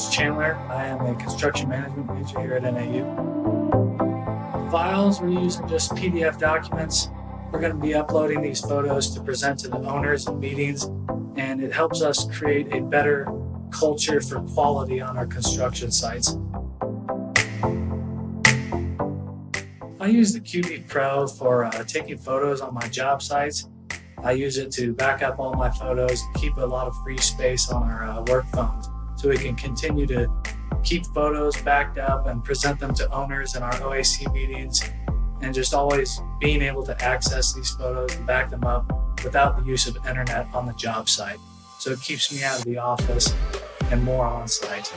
name's Chandler. I am a construction management major here at NAU. Files, we're using just PDF documents. We're going to be uploading these photos to present to the owners in meetings, and it helps us create a better culture for quality on our construction sites. I use the QB Pro for taking photos on my job sites. I use it to back up all my photos and keep a lot of free space on our work phones, so we can continue to keep photos backed up and present them to owners in our OAC meetings, and just always being able to access these photos and back them up without the use of internet on the job site. So it keeps me out of the office and more on site.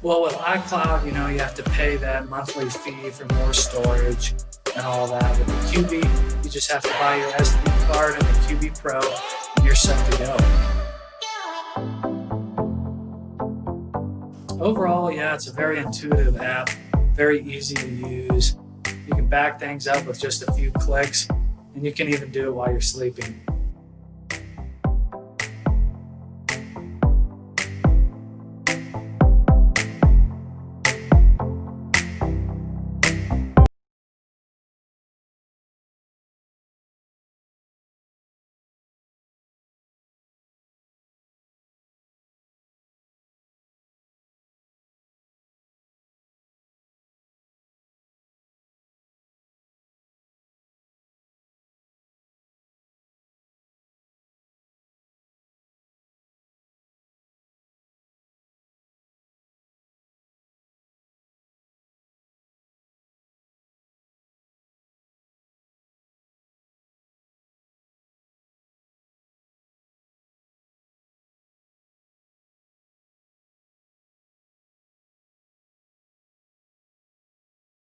Well, with iCloud, you have to pay that monthly fee for more storage and all that. With the QB, you just have to buy your SD card and the QB Pro, and you're set to go. Overall, yeah, it's a very intuitive app, very easy to use. You can back things up with just a few clicks, and you can even do it while you're sleeping.